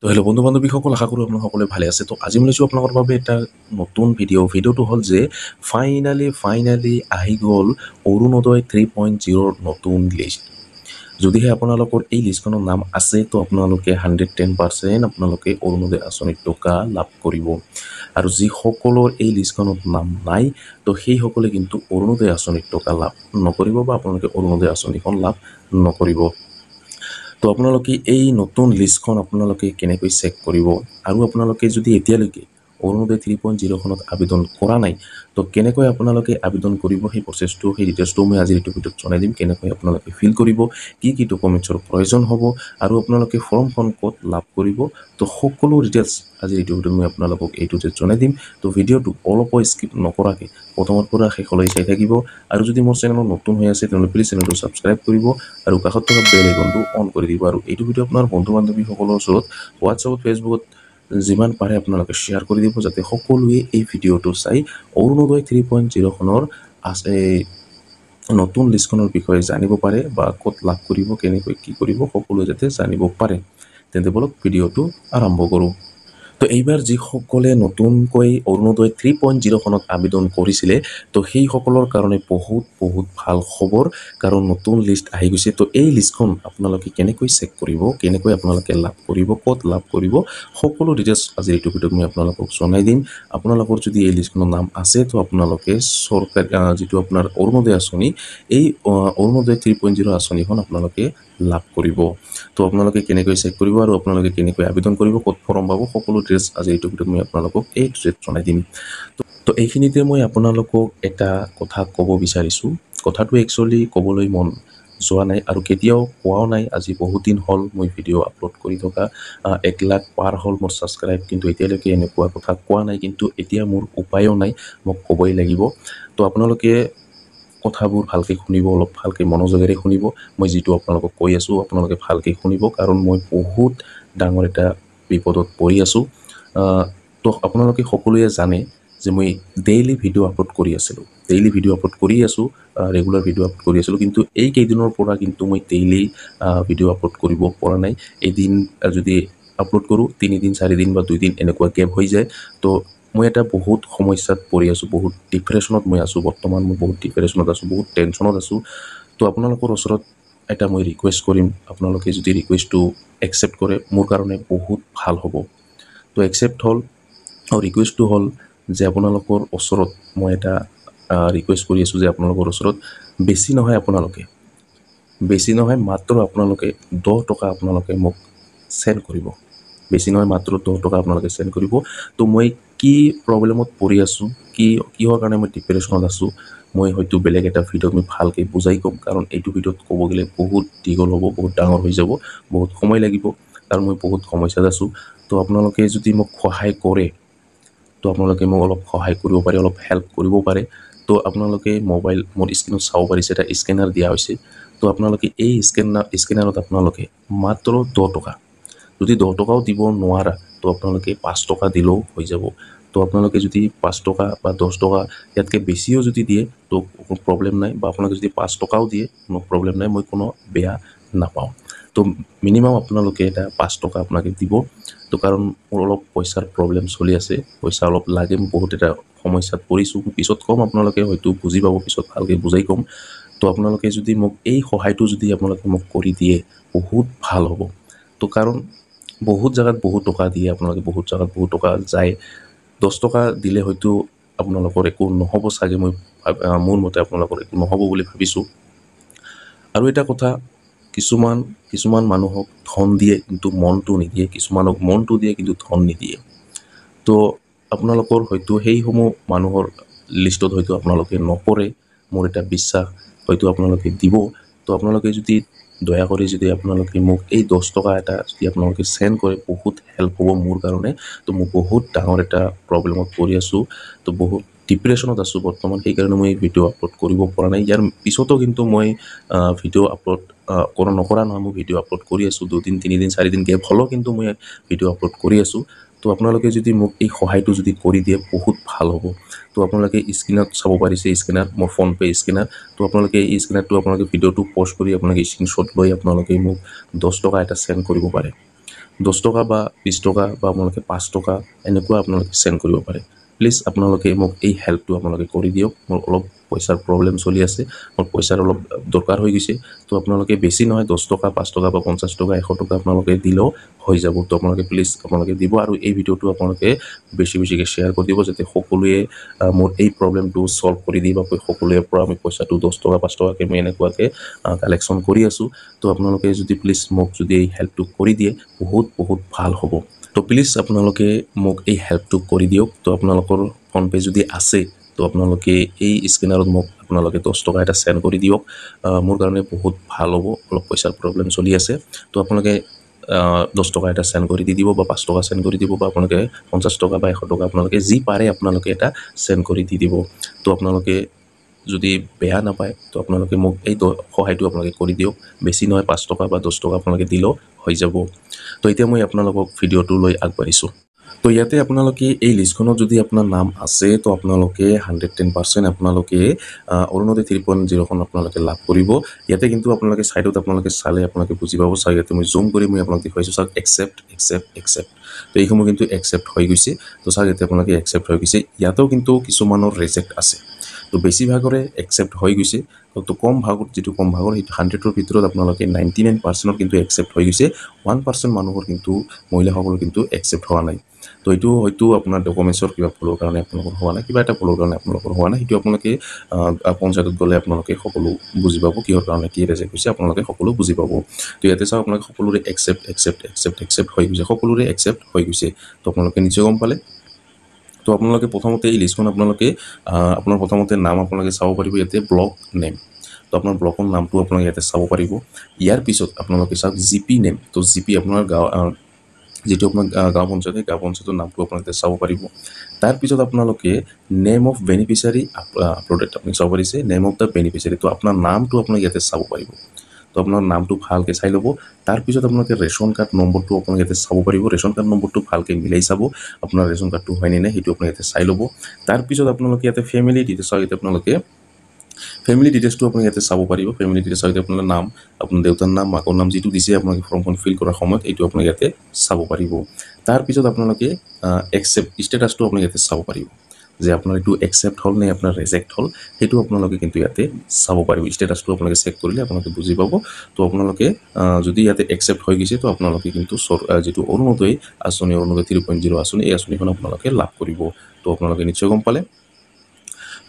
তো হেল্ল' বন্ধু বান্ধৱীসকল, আশা কৰোঁ আপোনালোক সকলোৱে ভালে আছে। তো আজি লৈছোঁ আপোনালোকৰ বাবে এটা নতুন ভিডিঅ'টো হ'ল যে ফাইনেলি আহি গ'ল অৰুণোদয় 3.0ৰ নতুন লিষ্ট। যদিহে আপোনালোকৰ এই লিষ্টখনৰ নাম আছে তো আপোনালোকে 110% আপোনালোকে অৰুণোদয় আঁচনিৰ টকা লাভ কৰিব। আৰু যিসকলৰ এই লিষ্টখনত নাম নাই তো সেইসকলে কিন্তু অৰুণোদয় আঁচনিৰ টকা লাভ নকৰিব বা আপোনালোকে অৰুণোদয় আঁচনিখন লাভ নকৰিব। তো আপোনালোকে এই নতুন লিষ্টখন আপোনালোকে কেনেকৈ চেক কৰিব, আৰু আপোনালোকে যদি এতিয়ালৈকে অৰুণোদয় 3.0খনত আবেদন কৰা নাই তো কেনেকৈ আপোনালোকে আবেদন কৰিব, সেই প্ৰচেছটো, সেই ডিটেইলছটো মই আজিৰ এইটো ভিডিঅ'ত জনাই দিম। কেনেকৈ আপোনালোকে ফিল কৰিব, কি ডকুমেণ্টছৰ প্ৰয়োজন হ'ব, আৰু আপোনালোকে ফৰ্মখন ক'ত লাভ কৰিব, তো সকলো ডিটেইলছ আজিৰ এইটো ভিডিঅ'ত মই আপোনালোকক এইটোতে জনাই দিম। তো ভিডিঅ'টো অলপো স্কিপ নকৰাকৈ প্ৰথমৰ পৰা শেষলৈ চাই থাকিব। আৰু যদি মোৰ চেনেলত নতুন হৈ আছে তেনেহ'লে প্লিজ চেনেলটো ছাবস্ক্ৰাইব কৰিব আৰু কাষত থকা বেল আইকনটো অন কৰি দিব। আৰু এইটো ভিডিঅ' আপোনাৰ বন্ধু বান্ধৱীসকলৰ ওচৰত হোৱাটছআপত, ফেচবুকত যিমান পাৰে আপোনালোকে শ্বেয়াৰ কৰি দিব, যাতে সকলোৱে এই ভিডিঅ'টো চাই অৰুণোদয় 3.0খনৰ নতুন লিষ্টখনৰ বিষয়ে জানিব পাৰে, বা ক'ত লাভ কৰিব, কেনেকৈ কি কৰিব, সকলোৱে যাতে জানিব পাৰে। তেন্তে বলক ভিডিঅ'টো আৰম্ভ কৰোঁ। তো এইবাৰ যিসকলে নতুনকৈ অৰুণোদয় 3.0খনত আবেদন কৰিছিলে তো সেইসকলৰ কাৰণে বহুত ভাল খবৰ, কাৰণ নতুন লিষ্ট আহি গৈছে। তো এই লিষ্টখন আপোনালোকে কেনেকৈ চেক কৰিব, কেনেকৈ আপোনালোকে লাভ কৰিব, ক'ত লাভ কৰিব, সকলো ডিটেইলছ আজি এইটো ভিডিঅ'ত মই আপোনালোকক জনাই দিম। আপোনালোকৰ যদি এই লিষ্টখনৰ নাম আছে তো আপোনালোকে চৰকাৰী যিটো আপোনাৰ অৰুণোদয় আঁচনি, এই অৰুণোদয় 3.0 আঁচনিখন আপোনালোকে লাভ কৰিব। তো আপোনালোকে কেনেকৈ চেক কৰিব আৰু আপোনালোকে কেনেকৈ আবেদন কৰিব, ক'ত ফৰ্ম পাব, সকলো ডিটেইলছ আজি এইটো ভিডিঅ'ত মই আপোনালোকক এই ডিটেইলছ জনাই দিম। তো এইখিনিতে মই আপোনালোকক এটা কথা ক'ব বিচাৰিছোঁ। কথাটো একচুৱেলি ক'বলৈ মন যোৱা নাই আৰু কেতিয়াও কোৱাও নাই। আজি বহুত দিন হ'ল মই ভিডিঅ' আপলোড কৰি থকা, 1 লাখ পাৰ হ'ল মোৰ ছাবস্ক্ৰাইব, কিন্তু এতিয়ালৈকে এনেকুৱা কথা কোৱা নাই। কিন্তু এতিয়া মোৰ উপায়ো নাই, মোক ক'বই লাগিব। তো আপোনালোকে কথাবোৰ ভালকৈ শুনিব, অলপ ভালকৈ মনোযোগেৰে শুনিব। মই যিটো আপোনালোকক কৈ আছোঁ আপোনালোকে ভালকৈ শুনিব, কাৰণ মই বহুত ডাঙৰ এটা বিপদত পৰি আছোঁ। তো আপোনালোকে সকলোৱে জানে যে মই ডেইলি ভিডিঅ' আপলোড কৰি আছিলোঁ, ৰেগুলাৰ ভিডিঅ' আপলোড কৰি আছিলোঁ। কিন্তু এই কেইদিনৰ পৰা কিন্তু মই ডেইলি ভিডিঅ' আপলোড কৰিব পৰা নাই। এদিন যদি আপলোড কৰোঁ, 3 দিন 4 দিন বা 2 দিন এনেকুৱা গেপ হৈ যায়। তো মই এটা বহুত সমস্যাত পৰি আছোঁ, বহুত ডিপ্ৰেশ্যনত মই আছোঁ বৰ্তমান। মই বহুত ডিপ্ৰেশ্যনত আছোঁ, বহুত টেনশ্যনত আছোঁ। তো আপোনালোকৰ ওচৰত এটা মই ৰিকুৱেষ্ট কৰিম, আপোনালোকে যদি ৰিকুৱেষ্টটো একচেপ্ট কৰে মোৰ কাৰণে বহুত ভাল হ'ব। তো একচেপ্ট হ'ল, আৰু ৰিকুৱেষ্টটো হ'ল যে আপোনালোকৰ ওচৰত মই এটা ৰিকুৱেষ্ট কৰি আছোঁ যে আপোনালোকৰ ওচৰত বেছি নহয় মাত্ৰ আপোনালোকে 10 টকা আপোনালোকে মোক চেণ্ড কৰিব। বেছি নহয়, মাত্ৰ 10 টকা আপোনালোকে চেণ্ড কৰিব। তো মই কি প্ৰব্লেমত পৰি আছোঁ, কিহৰ কাৰণে মই ডিপ্ৰেশ্যনত আছোঁ, মই হয়তো বেলেগ এটা ভিডিঅ'ত মই ভালকৈ বুজাই ক'ম। কাৰণ এইটো ভিডিঅ'ত ক'ব গ'লে বহুত দীঘল হ'ব, বহুত ডাঙৰ হৈ যাব, বহুত সময় লাগিব, কাৰণ মই বহুত সমস্যাত আছোঁ। তো আপোনালোকে যদি মোক সহায় কৰে তো আপোনালোকে মোক অলপ সহায় কৰিব পাৰে, অলপ হেল্প কৰিব পাৰে। তো আপোনালোকে মোৰ স্ক্ৰীণত চাব পাৰিছে, এটা স্কেনাৰ দিয়া হৈছে। তো আপোনালোকে এই স্কেনাৰত আপোনালোকে মাত্ৰ 10 টকা, যদি 10 টকাও দিব নোৱাৰা তো আপোনালোকে 5 টকা দিলেও হৈ যাব। তো আপোনালোকে যদি 5 টকা বা 10 টকা ইয়াতকৈ বেছিও যদি দিয়ে তো কোনো প্ৰব্লেম নাই, বা আপোনালোকে যদি 5 টকাও দিয়ে কোনো প্ৰব্লেম নাই, মই কোনো বেয়া নাপাওঁ। তো মিনিমাম আপোনালোকে এটা 5 টকা আপোনালোকে দিব। তো কাৰণ মোৰ অলপ পইচাৰ প্ৰব্লেম চলি আছে, পইচা অলপ লাগে, মই বহুত এটা সমস্যাত পৰিছোঁ। পিছত ক'ম, আপোনালোকে হয়তো বুজি পাব, পিছত ভালকৈ বুজাই ক'ম। তো আপোনালোকে যদি মোক এই সহায়টো যদি আপোনালোকে মোক কৰি দিয়ে বহুত ভাল হ'ব। তো কাৰণ বহুত জেগাত বহুত টকা দিয়ে, আপোনালোকে বহুত জেগাত বহুত টকা যায়। 10 টকা দিলে হয়তো আপোনালোকৰ একো নহ'ব চাগে, মোৰ মতে আপোনালোকৰ একো নহ'ব বুলি ভাবিছোঁ। আৰু এটা কথা, কিছুমান মানুহক ধন দিয়ে কিন্তু মনটো নিদিয়ে, কিছুমানক মনটো দিয়ে কিন্তু ধন নিদিয়ে। তো আপোনালোকৰ হয়তো সেইসমূহ মানুহৰ লিষ্টত হয়তো আপোনালোকে নপৰে, মোৰ এটা বিশ্বাস, হয়তো আপোনালোকে দিব। তো আপোনালোকে যদি দয়া কৰি যদি আপোনালোকে মোক এই 10 টকা এটা যদি আপোনালোকে চেণ্ড কৰে বহুত হেল্প হ'ব মোৰ কাৰণে। তো মই বহুত ডাঙৰ এটা প্ৰব্লেমত পৰি আছোঁ, তো বহুত ডিপ্ৰেশ্যনত আছোঁ বৰ্তমান, সেইকাৰণে মই ভিডিঅ' আপলোড কৰিব পৰা নাই। ইয়াৰ পিছতো কিন্তু মই ভিডিঅ' আপলোড নকৰা নহয়, মই ভিডিঅ' আপলোড কৰি আছোঁ। 2 দিন 3 দিন 4 দিন গেপ হ'লেও কিন্তু মই ভিডিঅ' আপলোড কৰি আছোঁ। তো আপোনালোকে যদি মোক এই সহায়টো যদি কৰি দিয়ে বহুত ভাল হ'ব। তো আপোনালোকে স্ক্ৰীণত চাব পাৰিছে, স্কেনাৰ, মোৰ ফোনপে স্কেনাৰ। তো আপোনালোকে এই স্কেনাৰটো আপোনালোকে ভিডিঅ'টো প'জ কৰি আপোনালোকে স্ক্ৰীণশ্বট লৈ আপোনালোকে মোক 10 টকা এটা চেণ্ড কৰিব পাৰে। 10 টকা বা 20 টকা বা আপোনালোকে 5 টকা এনেকুৱা আপোনালোকে চেণ্ড কৰিব পাৰে। প্লিজ আপোনালোকে মোক এই হেল্পটো আপোনালোকে কৰি দিয়ক। মোৰ অলপ পইচাৰ প্ৰব্লেম চলি আছে, মোৰ পইচাৰ অলপ দৰকাৰ হৈ গৈছে। তো আপোনালোকে বেছি নহয় 10 টকা 5 টকা বা 50 টকা 100 টকা আপোনালোকে দিলেও হৈ যাব। তো আপোনালোকে প্লিজ আপোনালোকে দিব আৰু এই ভিডিঅ'টো আপোনালোকে বেছিকৈ শ্বেয়াৰ কৰি দিব, যাতে সকলোৱে মোৰ এই প্ৰব্লেমটো ছল্ভ কৰি দিয়ে বা সকলোৰে পৰা আমি পইচাটো 10 টকা 5 টকাকৈ মই এনেকুৱাকৈ কালেকশ্যন কৰি আছোঁ। তো আপোনালোকে যদি প্লিজ মোক যদি এই হেল্পটো কৰি দিয়ে বহুত ভাল হ'ব। তো প্লিজ আপোনালোকে মোক এই হেল্পটো কৰি দিয়ক। তো আপোনালোকৰ ফোনপে' যদি আছে তো আপোনালোকে এই স্কেনাৰত মোক আপোনালোকে 10 টকা এটা চেণ্ড কৰি দিয়ক। মোৰ কাৰণে বহুত ভাল হ'ব, অলপ পইচাৰ প্ৰব্লেম চলি আছে। তো আপোনালোকে 10 টকা এটা চেণ্ড কৰি দি দিব বা 5 টকা চেণ্ড কৰি দিব বা আপোনালোকে 50 টকা বা 100 টকা আপোনালোকে যি পাৰে আপোনালোকে এটা চেণ্ড কৰি দি দিব। তো আপোনালোকে যদি বেয়া নাপায় তো আপোনালোকে মোক এই সহায়টো আপোনালোকে কৰি দিয়ক। বেছি নহয় 5 টকা বা 10 টকা আপোনালোকে দিলেও হৈ যাব। তো এতিয়া মই আপোনালোকক ভিডিঅ'টো লৈ আগবাঢ়িছোঁ। তো ইয়াতে আপোনালোকে এই লিষ্টখনত যদি আপোনাৰ নাম আছে তো আপোনালোকে 110% আপোনালোকে অৰুণোদয় 3.0খন আপোনালোকে লাভ কৰিব। ইয়াতে কিন্তু আপোনালোকে ছাইডত আপোনালোকে চালে আপোনালোকে বুজি পাব। চাওক ইয়াতে মই জুম কৰি মই আপোনালোক দেখুৱাইছোঁ। চাওক একচেপ্ট। তো এইসমূহ কিন্তু একচেপ্ট হৈ গৈছে। তো চাওক ইয়াতে আপোনালোকে একচেপ্ট হৈ গৈছে। ইয়াতেও কিন্তু কিছুমানৰ ৰিজেক্ট আছে। তো বেছিভাগৰে একচেপ্ট হৈ গৈছে। তো কম ভাগৰ যিটো কম ভাগৰ সেইটো 100ৰ ভিতৰত আপোনালোকে 99%ৰ কিন্তু একচেপ্ট হৈ গৈছে। 1% মানুহৰ কিন্তু মহিলাসকলৰ কিন্তু একচেপ্ট হোৱা নাই। তো এইটো হয়তো আপোনাৰ ডকুমেণ্টছৰ কিবা ভুলৰ কাৰণে আপোনালোকৰ হোৱা নাই, কিবা এটা ভুলৰ কাৰণে আপোনালোকৰ হোৱা নাই। সেইটো আপোনালোকে পঞ্চায়তত গ'লে আপোনালোকে সকলো বুজি পাব, কিহৰ কাৰণে কি ৰিজেক্ট হৈছে আপোনালোকে সকলো বুজি পাব। তো ইয়াতে চাওক আপোনালোকে সকলোৰে একচেপ্ট হৈ গৈছে, সকলোৰে একচেপ্ট হৈ গৈছে। তো আপোনালোকে নিশ্চয় গম পালে। তো আপোনালোকে প্ৰথমতে এই লিষ্টখন আপোনালোকে আপোনাৰ প্ৰথমতে নাম আপোনালোকে চাব পাৰিব ইয়াতে ব্লক নেম। তো আপোনাৰ ব্লকৰ নামটো আপোনালোকে ইয়াতে চাব পাৰিব। ইয়াৰ পিছত আপোনালোকে চাওক জিপি নেম। তো জিপি আপোনাৰ গাঁও যিটো আপোনাৰ গাঁও পঞ্চায়ত, সেই গাঁও পঞ্চায়তৰ নামটো আপোনালোকে চাব পাৰিব। তাৰপিছত আপোনালোকে নেম অফ বেনিফিচিয়াৰী আপলোডেড আপুনি চাব পাৰিছে, নেম অফ দ্য বেনিফিচিয়াৰী। তো আপোনাৰ নামটো আপোনালোকে ইয়াতে চাব পাৰিব। তো আপোনাৰ নামটো ভালকৈ চাই ল'ব। তাৰপিছত আপোনালোকে ৰেচন কাৰ্ড নম্বৰটো আপোনালোকে ইয়াতে চাব পাৰিব। ৰেচন কাৰ্ড নম্বৰটো ভালকৈ মিলাই চাব আপোনাৰ ৰেচন কাৰ্ডটো হয়নে নাই, সেইটো আপোনালোকে ইয়াতে চাই ল'ব। তাৰপিছত আপোনালোকে ইয়াতে ফেমিলি ডিটেইলছ চাওক। ইয়াতে আপোনালোকে ফেমিলি ডিটেইলছটো আপুনি ইয়াতে চাব পাৰিব। ফেমিলি ডিটেইলছ চাওক, আপোনাৰ নাম, আপোনাৰ দেউতাৰ নাম, মাকৰ নাম যিটো দিছে আপোনালোকে ফৰ্মখন ফিল কৰাৰ সময়ত এইটো আপোনালোকে ইয়াতে চাব পাৰিব। তাৰপিছত আপোনালোকে একচেপ্ট ষ্টেটাছটো আপুনি ইয়াতে চাব পাৰিব যে আপোনাৰ এইটো একচেপ্ট হ'ল নে আপোনাৰ ৰিজেক্ট হ'ল, সেইটো আপোনালোকে কিন্তু ইয়াতে চাব পাৰিব। ষ্টেটাছটো আপোনালোকে চেক কৰিলে আপোনালোকে বুজি পাব। তো আপোনালোকে যদি ইয়াতে একচেপ্ট হৈ গৈছে তো আপোনালোকে কিন্তু যিটো অৰুণোদয় আঁচনি, অৰুণোদয় 3.0 আঁচনি, এই আঁচনিখন আপোনালোকে লাভ কৰিব। তো আপোনালোকে নিশ্চয় গম পালে।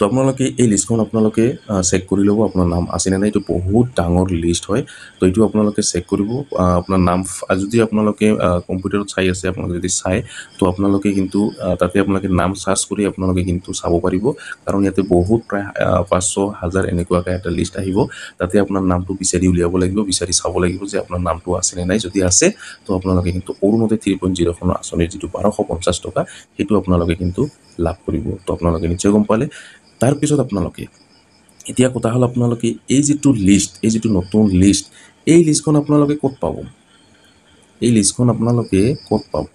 তো আপোনালোকে এই লিষ্টখন আপোনালোকে চেক কৰি ল'ব আপোনাৰ নাম আছেনে নাই। এইটো বহুত ডাঙৰ লিষ্ট হয়। তো এইটো আপোনালোকে চেক কৰিব। আপোনাৰ নাম যদি আপোনালোকে কম্পিউটাৰত চাই আছে, আপোনালোকে যদি চায় তো আপোনালোকে কিন্তু তাতে আপোনালোকে নাম চাৰ্চ কৰি আপোনালোকে কিন্তু চাব পাৰিব। কাৰণ ইয়াতে বহুত প্ৰায় 500, 1000 এনেকুৱাকৈ এটা লিষ্ট আহিব। তাতে আপোনাৰ নামটো বিচাৰি উলিয়াব লাগিব, বিচাৰি চাব লাগিব যে আপোনাৰ নামটো আছেনে নাই। যদি আছে তো আপোনালোকে কিন্তু অৰুণোদয় 3.0খনৰ আঁচনিৰ যিটো 1250 টকা সেইটো আপোনালোকে কিন্তু লাভ কৰিব। তো আপোনালোকে নিশ্চয় গম পালে। তাৰপিছত আপোনালোকে এতিয়া কথা হ'ল আপোনালোকে এই যিটো লিষ্ট, এই যিটো নতুন লিষ্ট, এই লিষ্টখন আপোনালোকে ক'ত পাব? এই লিষ্টখন আপোনালোকে ক'ত পাব?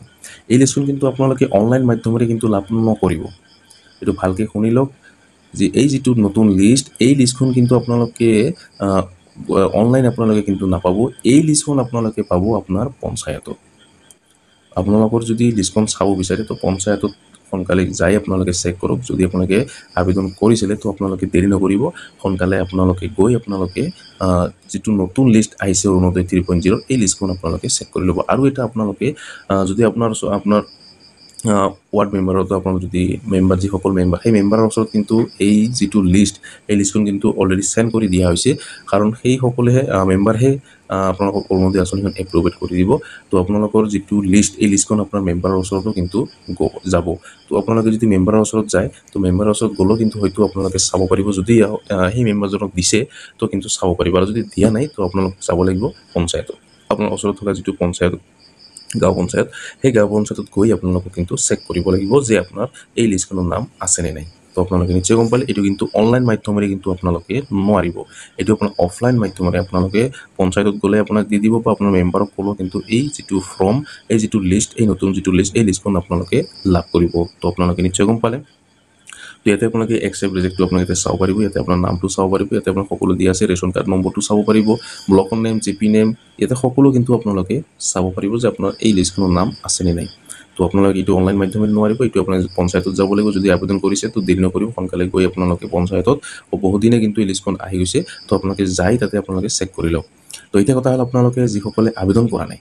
এই লিষ্টখন কিন্তু আপোনালোকে অনলাইন মাধ্যমেৰে কিন্তু লাভ নকৰিব। এইটো ভালকৈ শুনি লওক যে এই যিটো নতুন লিষ্ট, এই লিষ্টখন কিন্তু আপোনালোকে অনলাইন আপোনালোকে কিন্তু নাপাব। এই লিষ্টখন আপোনালোকে পাব আপোনাৰ পঞ্চায়তত। আপোনালোকৰ যদি লিষ্টখন চাব বিচাৰে তো পঞ্চায়তত সোনকালে যাই আপোনালোকে চেক কৰক। যদি আপোনালোকে আবেদন কৰিছিলে তো আপোনালোকে দেৰি নকৰিব, সোনকালে আপোনালোকে গৈ আপোনালোকে যিটো নতুন লিষ্ট আহিছে অৰুণোদয় 3.0 এই লিষ্টখন আপোনালোকে চেক কৰি ল'ব। আৰু এটা আপোনালোকে যদি আপোনাৰ ৱাৰ্ড মেম্বাৰতো আপোনাৰ যদি মেম্বাৰ যিসকল মেম্বাৰ, সেই মেম্বাৰৰ ওচৰত কিন্তু এই যিটো লিষ্ট, এই লিষ্টখন কিন্তু অলৰেডি চেণ্ড কৰি দিয়া হৈছে। কাৰণ সেইসকলেহে মেম্বাৰহে আপোনালোকৰ অৰুণোদয় আঁচনিখন এপ্ৰুভেড কৰি দিব। তো আপোনালোকৰ যিটো লিষ্ট, এই লিষ্টখন আপোনাৰ মেম্বাৰৰ ওচৰতো কিন্তু যাব। তো আপোনালোকে যদি মেম্বাৰৰ ওচৰত যায় তো মেম্বাৰৰ ওচৰত গ'লেও কিন্তু হয়তো আপোনালোকে চাব পাৰিব। যদি সেই মেম্বাৰজনক দিছে তো কিন্তু চাব পাৰিব। আৰু যদি দিয়া নাই তো আপোনালোকে যাব লাগিব পঞ্চায়তত। আপোনাৰ ওচৰত থকা যিটো পঞ্চায়ত, গাঁও পঞ্চায়ত, সেই গাঁও পঞ্চায়তত গৈ আপোনালোকে কিন্তু চেক কৰিব লাগিব যে আপোনাৰ এই লিষ্টখনৰ নাম আছেনে নাই। তো আপোনালোকে নিশ্চয় গম পালে। এইটো কিন্তু অনলাইন মাধ্যমেৰে কিন্তু আপোনালোকে নোৱাৰিব। এইটো আপোনাৰ অফলাইন মাধ্যমেৰে আপোনালোকে পঞ্চায়তত গ'লে আপোনাক দি দিব বা আপোনাৰ মেম্বাৰক ক'লেও কিন্তু এই যিটো ফৰ্ম, এই যিটো লিষ্ট, এই নতুন যিটো লিষ্ট, এই লিষ্টখন আপোনালোকে লাভ কৰিব। তো আপোনালোকে নিশ্চয় গম পালে। তো ইয়াতে আপোনালোকে একচেপ্ট ৰিজেক্টটো আপোনালোকে ইয়াতে চাব পাৰিব ইয়াতে আপোনাৰ নামটো চাব পাৰিব ইয়াতে আপোনাৰ সকলো দিয়া আছে ৰেচন কাৰ্ড নম্বৰটো চাব পাৰিব ব্লকৰ নেম জিপি নেম ইয়াতে সকলো কিন্তু আপোনালোকে চাব পাৰিব যে আপোনাৰ এই লিষ্টখনৰ নাম আছে নে নাই তো আপোনালোকে এইটো অনলাইন মাধ্যমেৰে নোৱাৰিব এইটো আপোনাৰ পঞ্চায়তত যাব লাগিব যদি আবেদন কৰিছে তো দেৰি নকৰিব সোনকালে গৈ আপোনালোকে পঞ্চায়তত বহুদিনে কিন্তু এই লিষ্টখন আহি গৈছে তো আপোনালোকে যাই তাতে আপোনালোকে চেক কৰি লওক তো এতিয়া কথা হ'ল আপোনালোকে যিসকলে আবেদন কৰা নাই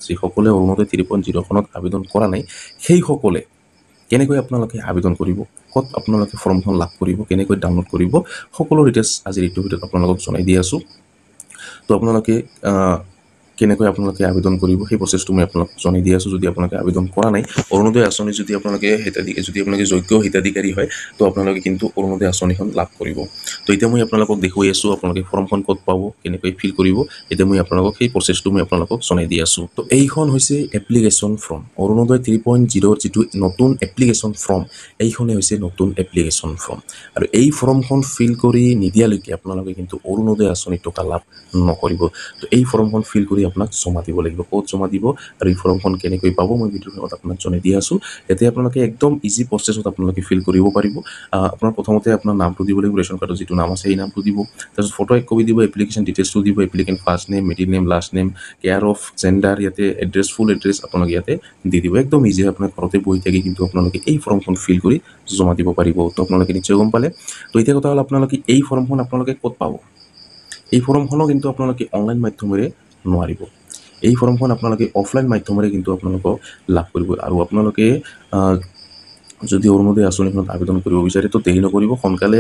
যিসকলে অৰুণোদয় 3.0খনত আবেদন কৰা নাই সেইসকলে কেনেকৈ আপোনালোকে আবেদন কৰিব ক'ত আপোনালোকে ফৰ্মখন লাভ কৰিব কেনেকৈ ডাউনলোড কৰিব সকলো ডিটেইলছ আজিৰ এইটো ভিডিঅ'ত আপোনালোকক জনাই দি আছোঁ তো আপোনালোকে কেনেকৈ আপোনালোকে আবেদন কৰিব সেই প্ৰচেছটো মই আপোনালোকক জনাই দি আছোঁ যদি আপোনালোকে আবেদন কৰা নাই অৰুণোদয় আঁচনি যদি আপোনালোকে যোগ্য হিতাধিকাৰী হয় তো আপোনালোকে কিন্তু অৰুণোদয় আঁচনিখন লাভ কৰিব তো এতিয়া মই আপোনালোকক দেখুৱাই আছোঁ আপোনালোকে ফৰ্মখন ক'ত পাব কেনেকৈ ফিল কৰিব এতিয়া মই আপোনালোকক সেই প্ৰচেছটো মই আপোনালোকক জনাই দি আছোঁ তো এইখন হৈছে এপ্লিকেশ্যন ফৰ্ম অৰুণোদয় 3.0 যিটো নতুন এপ্লিকেশ্যন ফৰ্ম এইখনেই হৈছে নতুন এপ্লিকেশ্যন ফৰ্ম আৰু এই ফৰ্মখন ফিল কৰি নিদিয়ালৈকে আপোনালোকে কিন্তু অৰুণোদয় আঁচনি টকা লাভ নকৰিব তো এই ফৰ্মখন ফিল কৰি আপোনাক জমা দিব লাগিব ক'ত জমা দিব আৰু এই ফৰ্মখন কেনেকৈ পাব মই ভিডিঅ'খনত আপোনাক জনাই দি আছোঁ ইয়াতে আপোনালোকে একদম ইজি প্ৰচেছত আপোনালোকে ফিল কৰিব পাৰিব আপোনাৰ প্ৰথমতে আপোনাৰ নামটো দিব লাগিব ৰেচন কাৰ্ডৰ যিটো নাম আছে সেই নামটো দিব তাৰপিছত ফটো এক কপি দিব এপ্লিকেশ্যন ডিটেইলছটো দিব applicant first name middle name last name care of gender ইয়াতে এড্ৰেছ ফুল এড্ৰেছ আপোনালোকে ইয়াতে দি দিব একদম ইজি আপোনাৰ ঘৰতে বহি থাকি কিন্তু আপোনালোকে এই ফৰ্মখন ফিল কৰি জমা দিব পাৰিব তো আপোনালোকে নিশ্চয় গম পালে তো এতিয়া কথা হ'ল আপোনালোকে এই ফৰ্মখন আপোনালোকে ক'ত পাব এই ফৰ্মখনো কিন্তু আপোনালোকে অনলাইন মাধ্যমেৰে নোৱাৰিব এই ফৰ্মখন আপোনালোকে অফলাইন মাধ্যমেৰে কিন্তু আপোনালোকক লাভ কৰিব আৰু আপোনালোকে যদি অৰুণোদয় আঁচনিখনত আবেদন কৰিব বিচাৰে তো দেৰি নকৰিব সোনকালে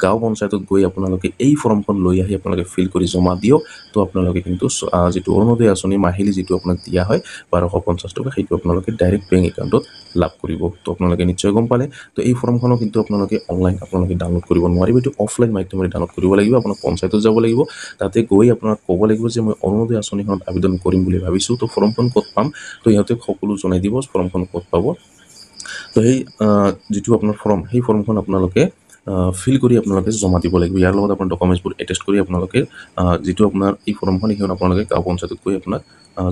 গাঁও পঞ্চায়তত গৈ আপোনালোকে এই ফৰ্মখন লৈ আহি আপোনালোকে ফিল কৰি জমা দিয়ক তো আপোনালোকে কিন্তু যিটো অৰুণোদয় আঁচনি মাহিলী যিটো আপোনাক দিয়া হয় 1250 টকা সেইটো আপোনালোকে ডাইৰেক্ট বেংক একাউণ্টত লাভ কৰিব তো আপোনালোকে নিশ্চয় গম পালে তো এই ফৰ্মখনো কিন্তু আপোনালোকে অনলাইন আপোনালোকে ডাউনলোড কৰিব নোৱাৰিব এইটো অফলাইন মাধ্যমেৰে ডাউনলোড কৰিব লাগিব আপোনাক পঞ্চায়তত যাব লাগিব তাতে গৈ আপোনাক ক'ব লাগিব যে মই অৰুণোদয় আঁচনিখনত আবেদন কৰিম বুলি ভাবিছোঁ তো ফৰ্মখন ক'ত পাম তো ইহঁতে সকলো জনাই দিব ফৰ্মখন ক'ত পাব তো সেই যিটো আপোনাৰ ফৰ্ম সেই ফৰ্মখন আপোনালোকে ফিল কৰি আপোনালোকে জমা দিব লাগিব ইয়াৰ লগত আপোনাৰ ডকুমেণ্টছবোৰ এটেষ্ট কৰি আপোনালোকে যিটো আপোনাৰ এই ফৰ্মখন সেইখন আপোনালোকে গাঁও পঞ্চায়তত গৈ আপোনাক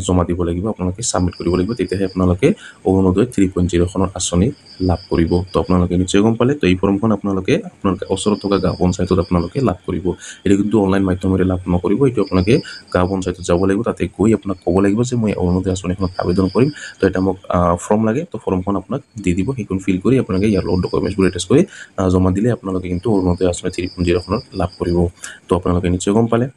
জমা দিব লাগিব আপোনালোকে ছাবমিট কৰিব লাগিব তেতিয়াহে আপোনালোকে অৰুণোদয় 3.0খনৰ আঁচনি লাভ কৰিব তো আপোনালোকে নিশ্চয় গম পালে তো এই ফৰ্মখন আপোনালোকে আপোনালোকে ওচৰত থকা গাঁও পঞ্চায়তত আপোনালোকে লাভ কৰিব এইটো কিন্তু অনলাইন মাধ্যমেৰে লাভ নকৰিব এইটো আপোনালোকে গাঁও পঞ্চায়তত যাব লাগিব তাতে গৈ আপোনাক ক'ব লাগিব যে মই অৰুণোদয় আঁচনিখনত আবেদন কৰিম তো এটা মোক ফৰ্ম লাগে তো ফৰ্মখন আপোনাক দি দিব সেইখন ফিল কৰি আপোনালোকে ইয়াৰ লগত ডকুমেণ্টছবোৰ এটেষ্ট কৰি জমা দিলে আপোনালোকে কিন্তু অৰুণোদয় আঁচনি 3.0খনত লাভ কৰিব তো আপোনালোকে নিশ্চয় গম পালে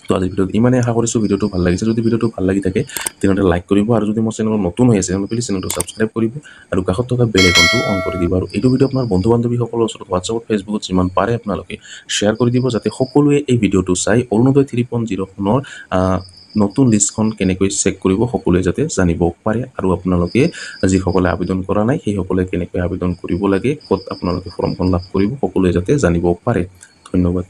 তো আজিৰ ভিডিঅ'ত ইমানেই আশা কৰিছোঁ ভিডিঅ'টো ভাল লাগিছে যদি ভিডিঅ'টো ভাল লাগি থাকে তেনেহ'লে লাইক কৰিব আৰু যদি মোৰ চেনেলত নতুন হৈ আছে তেনেহ'লে প্লিজ চেনেলটো ছাবস্ক্ৰাইব কৰিব আৰু কাষত থকা বেল আইকনটো অন কৰি দিব আৰু এইটো ভিডিঅ' আপোনাৰ বন্ধু বান্ধৱীসকলৰ ওচৰত হোৱাটছআপত ফেচবুকত যিমান পাৰে আপোনালোকে শ্বেয়াৰ কৰি দিব যাতে সকলোৱে এই ভিডিঅ'টো চাই অৰুণোদয় 3.0খনৰ নতুন লিষ্টখন কেনেকৈ চেক কৰিব সকলোৱে যাতে জানিব পাৰে আৰু আপোনালোকে যিসকলে আবেদন কৰা নাই সেইসকলে কেনেকৈ আবেদন কৰিব লাগে ক'ত আপোনালোকে ফৰ্মখন লাভ কৰিব সকলোৱে যাতে জানিব পাৰে ধন্যবাদ